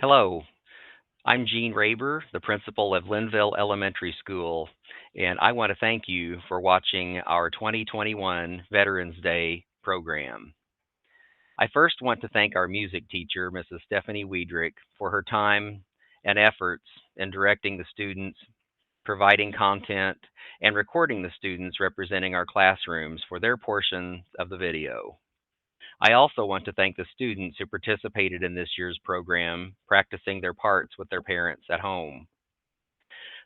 Hello, I'm Gene Raber, the principal of Lynnville Elementary School, and I want to thank you for watching our 2021 Veterans Day program. I first want to thank our music teacher, Mrs. Stephanie Weidrich, for her time and efforts in directing the students, providing content, and recording the students representing our classrooms for their portion of the video. I also want to thank the students who participated in this year's program, practicing their parts with their parents at home.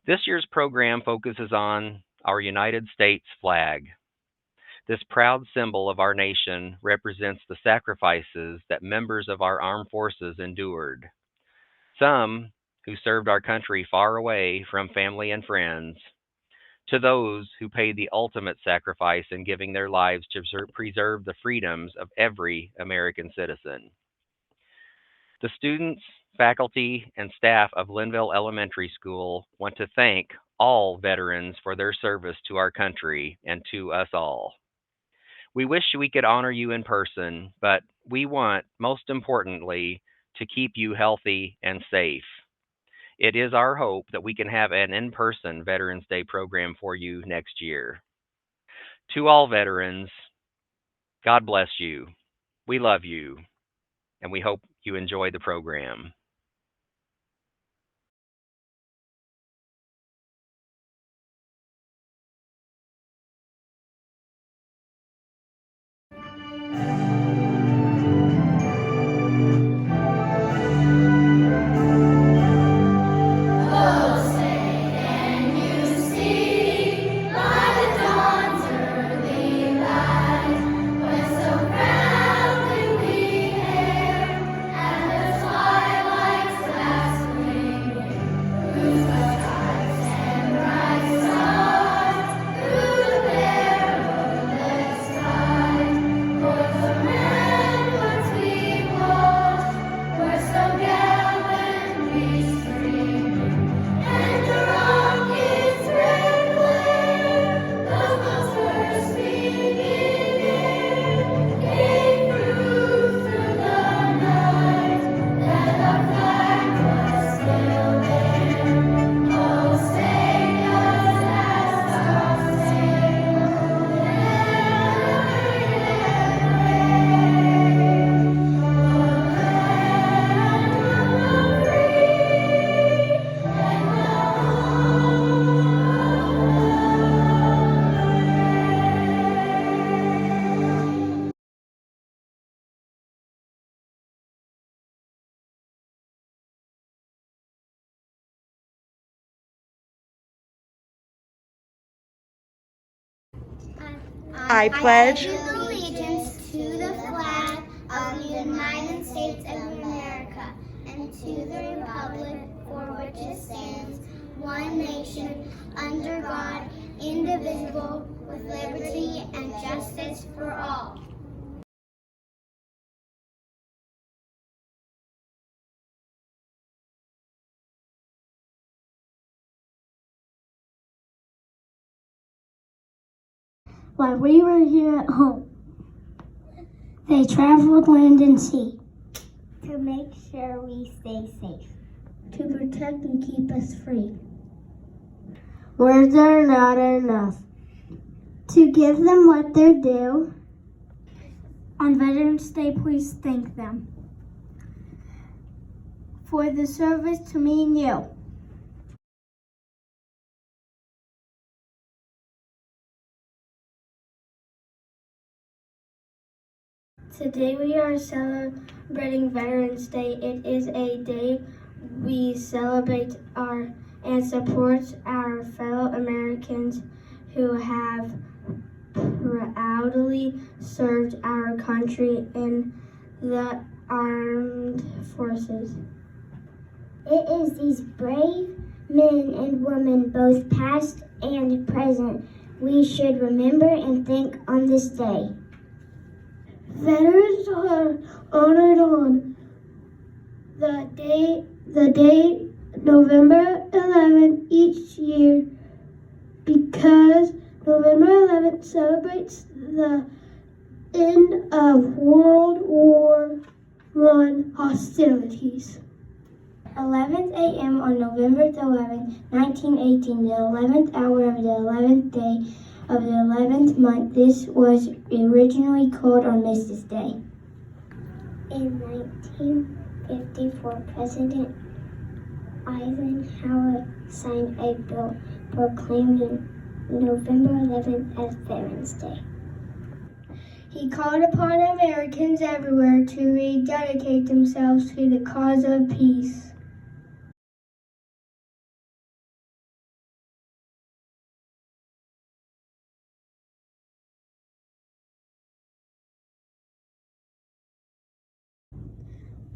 This year's program focuses on our United States flag. This proud symbol of our nation represents the sacrifices that members of our armed forces endured. Some who served our country far away from family and friends, to those who paid the ultimate sacrifice in giving their lives to preserve the freedoms of every American citizen. The students, faculty, and staff of Lynnville Elementary School want to thank all veterans for their service to our country and to us all. We wish we could honor you in person, but we want, most importantly, to keep you healthy and safe. It is our hope that we can have an in person Veterans Day program for you next year. To all veterans, God bless you. We love you, and we hope you enjoy the program. Oh, say, can you see by the dawn's early light, when so proudly we hailed at the twilight's last gleaming, whose bright stripes and bright stars through the perilous fight, for the ramparts we watched were so gallantly streaming. And the rocket's red glare, the most first beginning, came through the night, that our flag was still there. Oh, say does that star-spangled I pledge allegiance to the flag of the United States of America and to the republic for which it stands, one nation, under God, indivisible, with liberty and justice for all. While we were here at home, they traveled land and sea To make sure we stay safe. to protect and keep us free. Words are not enough To give them what they're due. On Veterans Day. Please thank them for the service to me and you. Today we are celebrating Veterans Day. It is a day we celebrate and support our fellow Americans who have proudly served our country in the armed forces. It is these brave men and women, both past and present, we should remember and thank on this day. Veterans are honored on the day November 11th each year because November 11th celebrates the end of World War I hostilities. 11th a.m. on November 11th, 1918, the 11th hour of the 11th day of the 11th month. This was originally called Armistice Day. In 1954, President Eisenhower signed a bill proclaiming November 11th as Veterans Day. He called upon Americans everywhere to rededicate themselves to the cause of peace.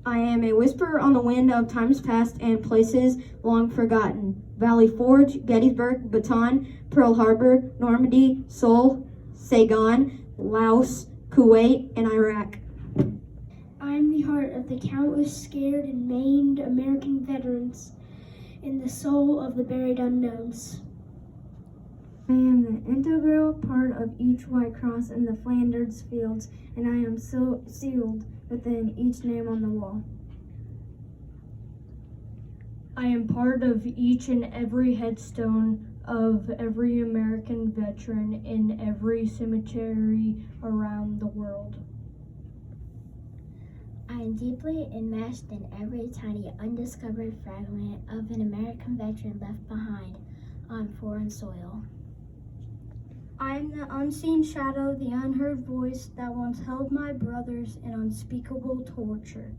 I am a whisper on the wind of times past and places long forgotten. Valley Forge, Gettysburg, Bataan, Pearl Harbor, Normandy, Seoul, Saigon, Laos, Kuwait, and Iraq. I am the heart of the countless scared and maimed American veterans in the soul of the buried unknowns. I am the integral part of each White Cross in the Flanders fields, and I am so sealed within each name on the wall. I am part of each and every headstone of every American veteran in every cemetery around the world. I am deeply enmeshed in every tiny undiscovered fragment of an American veteran left behind on foreign soil. I am the unseen shadow, the unheard voice that once held my brothers in unspeakable torture.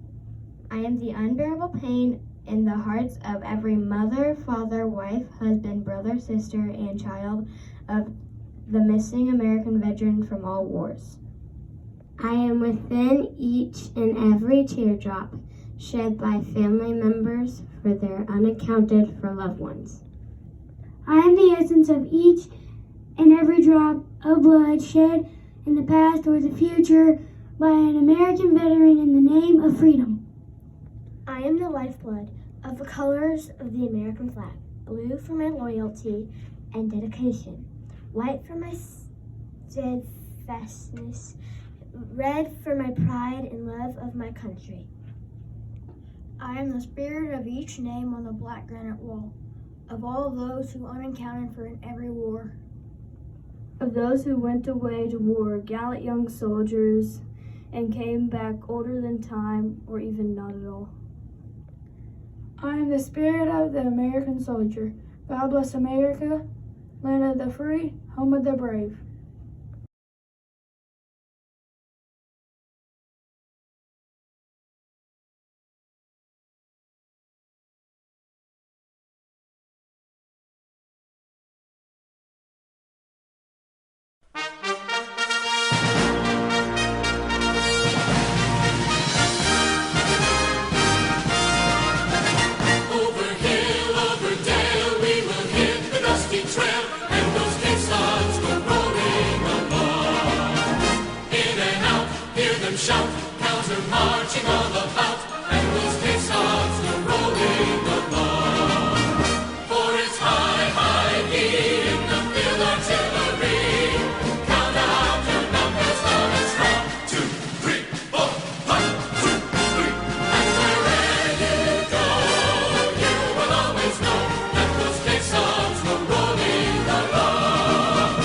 I am the unbearable pain in the hearts of every mother, father, wife, husband, brother, sister, and child of the missing American veteran from all wars. I am within each and every teardrop shed by family members for their unaccounted for loved ones. I am the essence of each and every drop of blood shed in the past or the future by an American veteran in the name of freedom. I am the lifeblood of the colors of the American flag, blue for my loyalty and dedication, white for my steadfastness, red for my pride and love of my country. I am the spirit of each name on the black granite wall, of all those who unaccounted for in every war. Of those who went away to war, gallant young soldiers, and came back older than time, or even not at all. I am the spirit of the American soldier. God bless America, land of the free, home of the brave. Shout, counter marching all about, and those caissons go rolling along. For it's high, high beat in the field artillery. Count out your numbers loud and strong. 2, 3, 4, 1, 2, 3. And wherever you go, you will always know that those caissons go rolling along.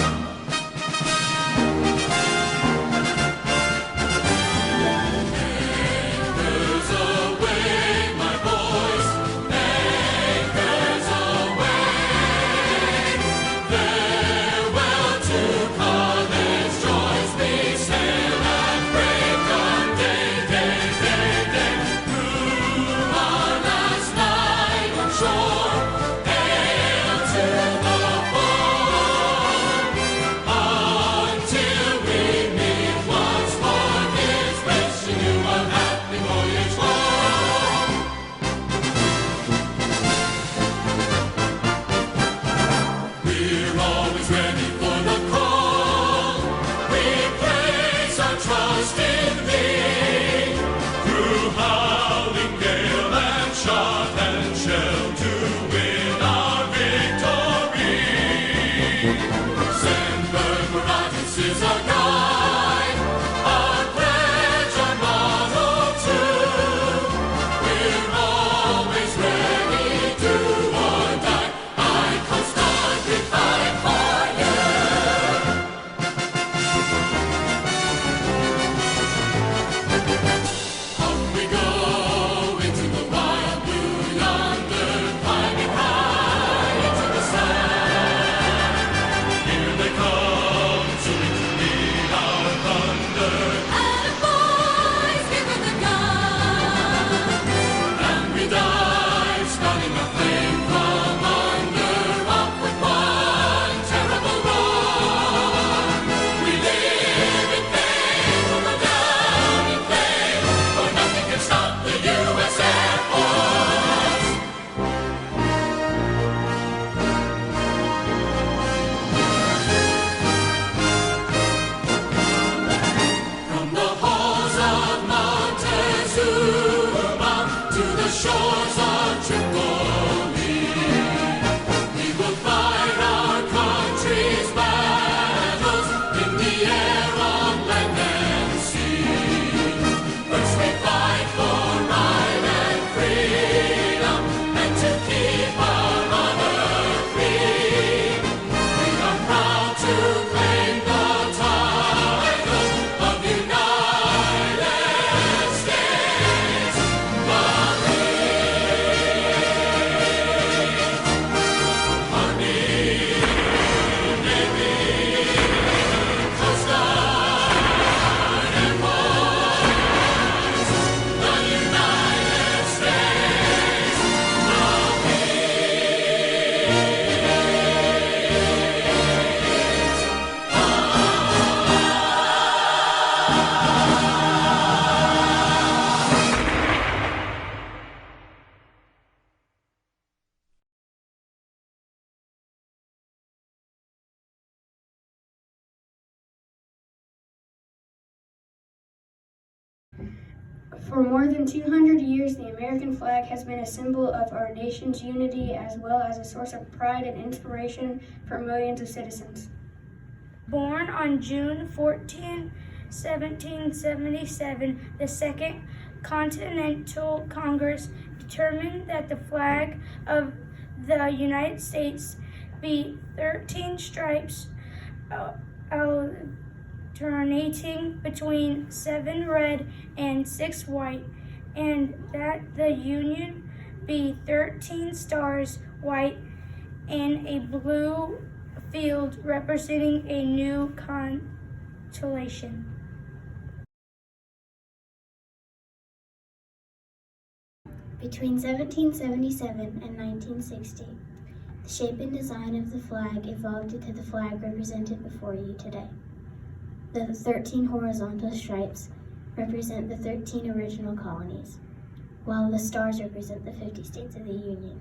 For more than 200 years, the American flag has been a symbol of our nation's unity as well as a source of pride and inspiration for millions of citizens. Born on June 14, 1777, the Second Continental Congress determined that the flag of the United States be 13 stripes alternating between 7 red and 6 white, and that the Union be 13 stars white and a blue field representing a new constellation. Between 1777 and 1960, the shape and design of the flag evolved into the flag represented before you today. The 13 horizontal stripes represent the 13 original colonies, while the stars represent the 50 states of the Union.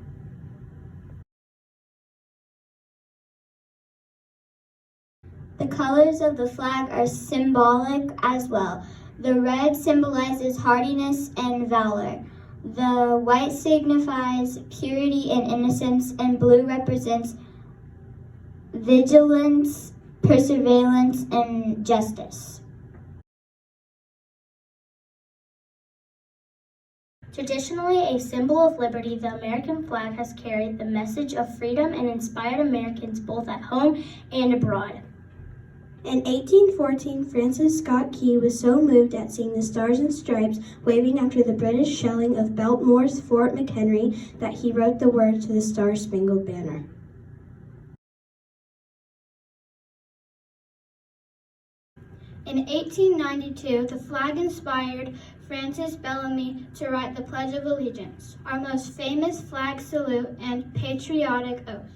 The colors of the flag are symbolic as well. The red symbolizes hardiness and valor. The white signifies purity and innocence, and blue represents vigilance, perseverance, and justice. Traditionally a symbol of liberty, the American flag has carried the message of freedom and inspired Americans both at home and abroad. In 1814, Francis Scott Key was so moved at seeing the Stars and Stripes waving after the British shelling of Baltimore's Fort McHenry that he wrote the words to the Star-Spangled Banner. In 1892, the flag inspired Francis Bellamy to write the Pledge of Allegiance, our most famous flag salute and patriotic oath.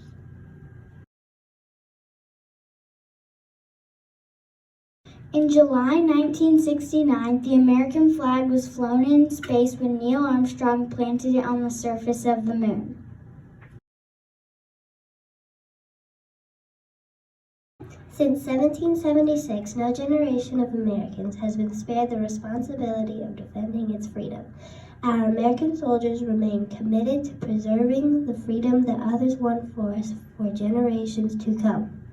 In July 1969, the American flag was flown in space when Neil Armstrong planted it on the surface of the moon. Since 1776, no generation of Americans has been spared the responsibility of defending its freedom. Our American soldiers remain committed to preserving the freedom that others won for us for generations to come.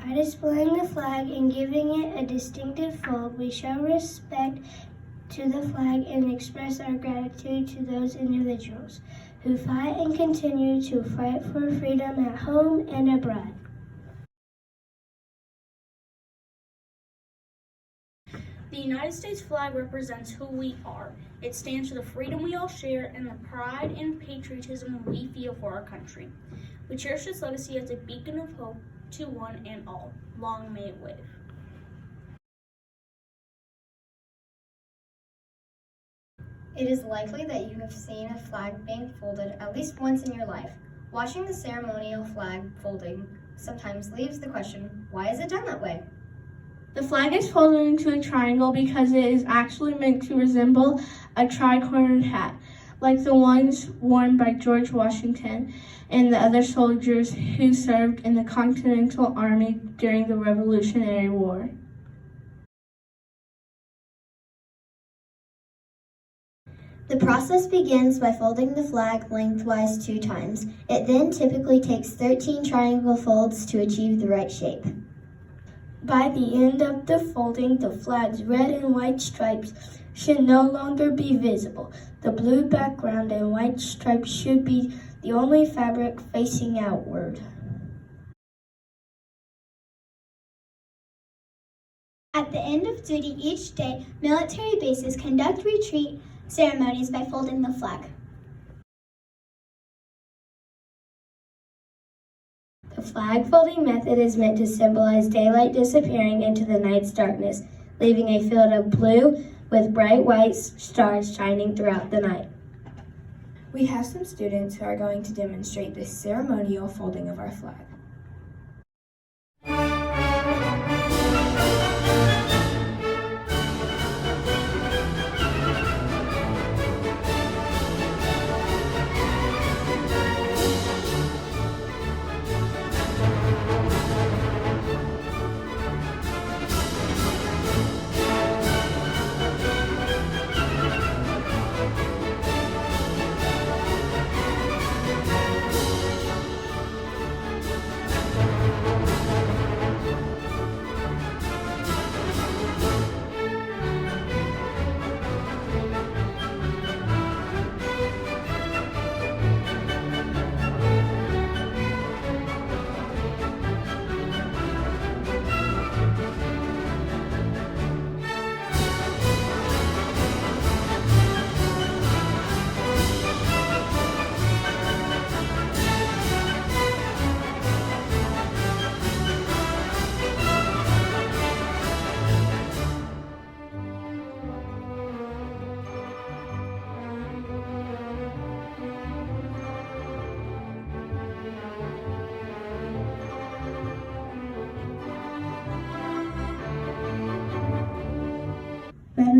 By displaying the flag and giving it a distinctive fold, we show respect to the flag and express our gratitude to those individuals who fight and continue to fight for freedom at home and abroad. The United States flag represents who we are. It stands for the freedom we all share and the pride and patriotism we feel for our country. We cherish its legacy as a beacon of hope to one and all. Long may it wave. It is likely that you have seen a flag being folded at least once in your life. Watching the ceremonial flag folding sometimes leaves the question, why is it done that way? The flag is folded into a triangle because it is actually meant to resemble a tri-cornered hat, like the ones worn by George Washington and the other soldiers who served in the Continental Army during the Revolutionary War. The process begins by folding the flag lengthwise 2 times. It then typically takes 13 triangle folds to achieve the right shape. By the end of the folding, the flag's red and white stripes should no longer be visible. The blue background and white stripes should be the only fabric facing outward. At the end of duty each day, military bases conduct retreat ceremonies by folding the flag. The flag folding method is meant to symbolize daylight disappearing into the night's darkness, leaving a field of blue with bright white stars shining throughout the night. We have some students who are going to demonstrate this ceremonial folding of our flag.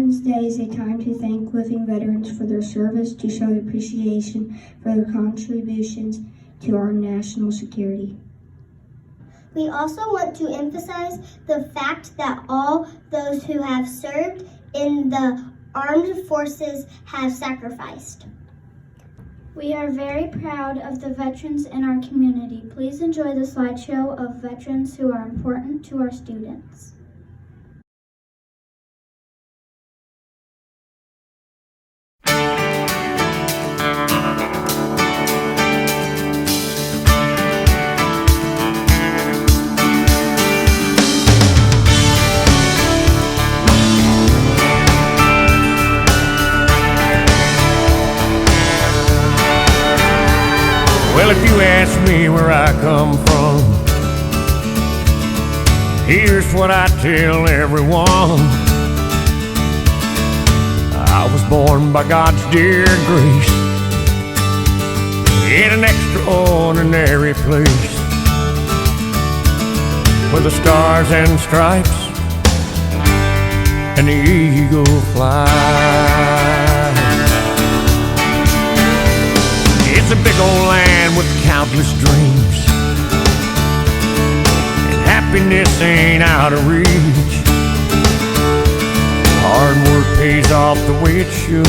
Veterans Day is a time to thank living veterans for their service, to show appreciation for their contributions to our national security. We also want to emphasize the fact that all those who have served in the armed forces have sacrificed. We are very proud of the veterans in our community. Please enjoy the slideshow of veterans who are important to our students. Well, if you ask me where I come from, here's what I tell everyone. I was born by God's dear grace in an extraordinary place where the stars and stripes and the eagle fly. It's a big old land with countless dreams, and happiness ain't out of reach. Hard work pays off the way it should.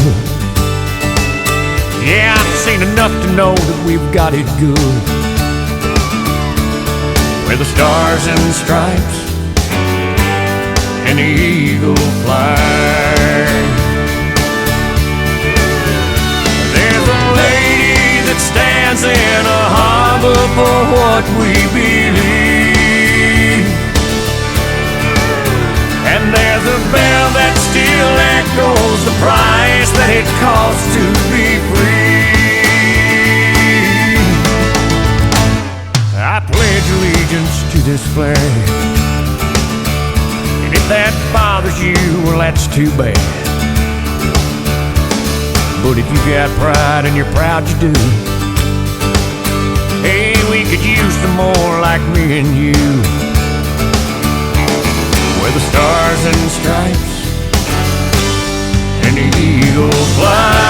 Yeah, I've seen enough to know that we've got it good, where the stars and stripes and the eagle fly. There's a lady that stands in a harbor for what we believe, and there's a bell that still echoes the price that it costs to be free. I pledge allegiance to this flag, and if that bothers you, well, that's too bad. But if you got pride and you're proud you do, hey, we could use some more like me and you, where the stars and stripes and the eagle fly.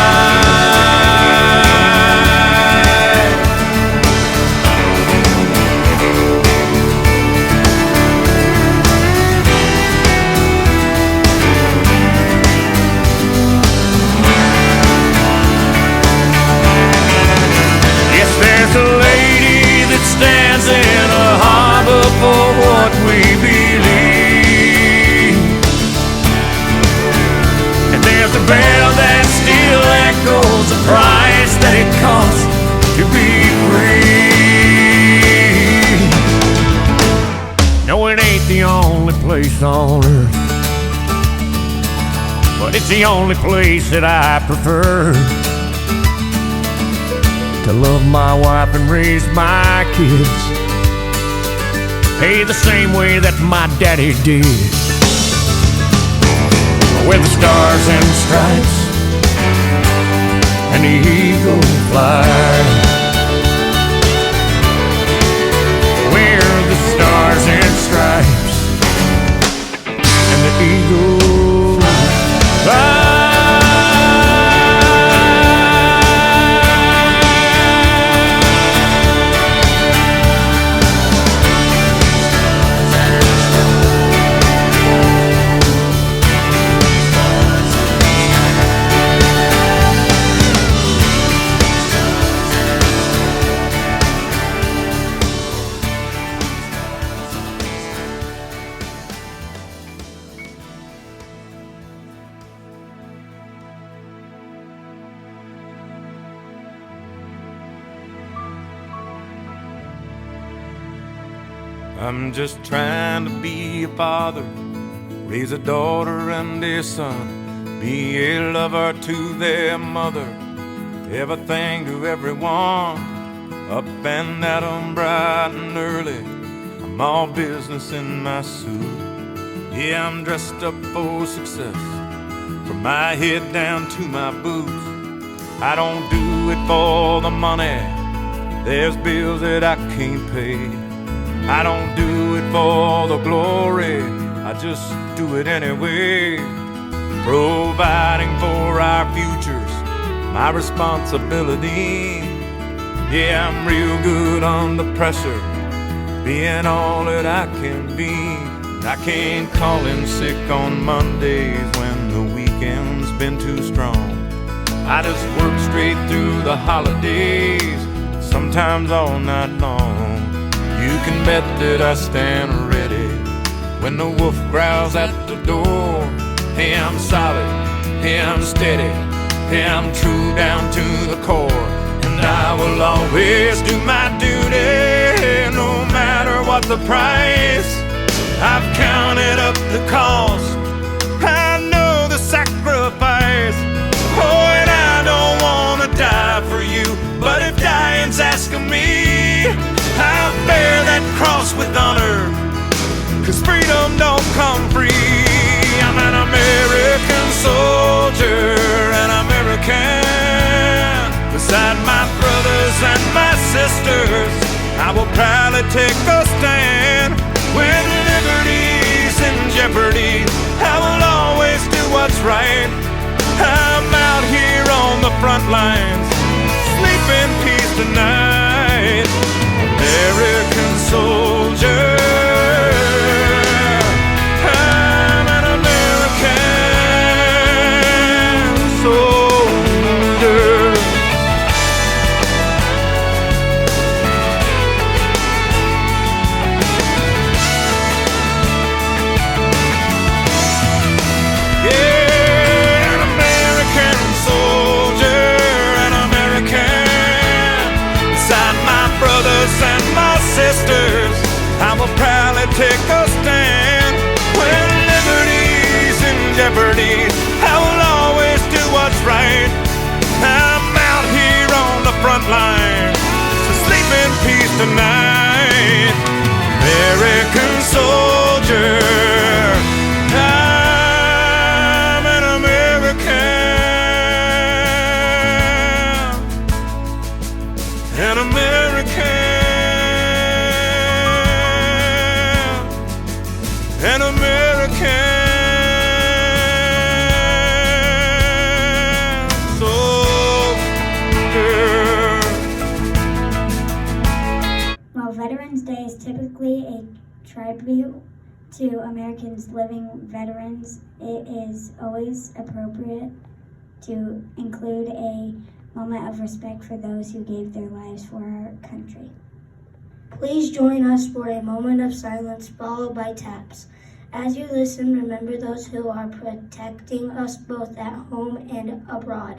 There's a lady that stands in a harbor for what we believe, and there's a bell that still echoes the price that it costs to be free. No, it ain't the only place on earth, but it's the only place that I prefer to love my wife and raise my kids, hey, the same way that my daddy did, where the stars and stripes and the eagle fly, where the stars and stripes and the eagle fly. I'm just trying to be a father, raise a daughter and a son, be a lover to their mother, everything to everyone, up and at 'em bright and early. I'm all business in my suit. Yeah, I'm dressed up for success, from my head down to my boots. I don't do it for the money, there's bills that I can't pay. I don't do it for the glory, I just do it anyway. Pro our futures my responsibility. Yeah, I'm real good under pressure, being all that I can be. I can't call in sick on Mondays when the weekend's been too strong. I just work straight through the holidays, sometimes all night long. You can bet that I stand ready when the wolf growls at the door. Hey, I'm solid, hey, I'm steady, hey, I'm true down to the core. And I will always do my duty, no matter what the price. I've counted up the cost, I know the sacrifice. Oh, and I don't want to die for you, but if dying's asking me, I'll bear that cross with honor, 'cause freedom don't come free. I'm an American soldier, an American. Beside my brothers and my sisters, I will proudly take a stand. When liberty's in jeopardy, I will always do what's right. I'm out here on the front lines, sleep in peace tonight. American soldier, I'm an American soldier. Yeah, an American soldier, an American. Beside my brothers and my sisters, I will proudly take a stand. When liberty's in jeopardy, I will always do what's right. I'm out here on the front line, so sleep in peace tonight. American soldier, I'm an American, an American, an American soldier. While Veterans Day is typically a tribute to Americans living veterans, it is always appropriate to include a moment of respect for those who gave their lives for our country. Please join us for a moment of silence followed by taps. As you listen, remember those who are protecting us both at home and abroad.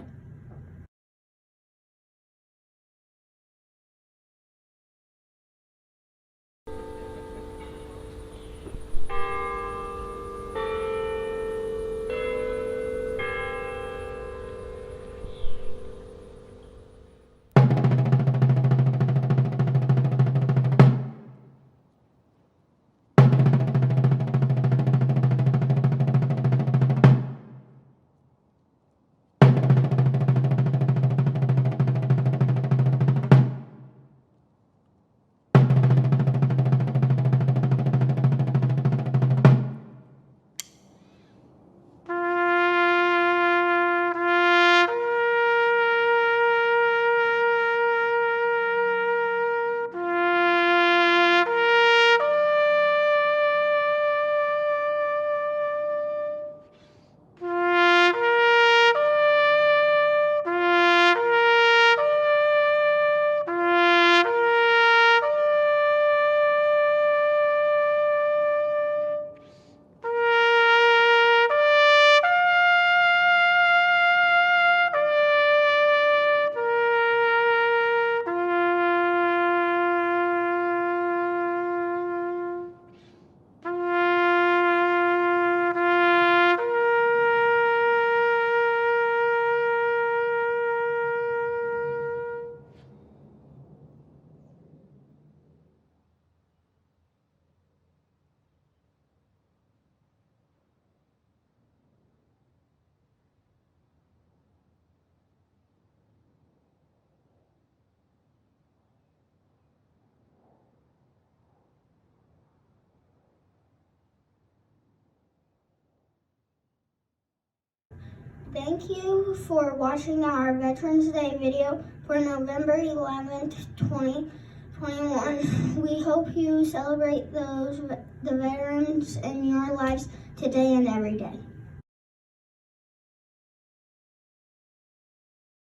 Thank you for watching our Veterans Day video for November 11th, 2021. We hope you celebrate the veterans in your lives today and every day.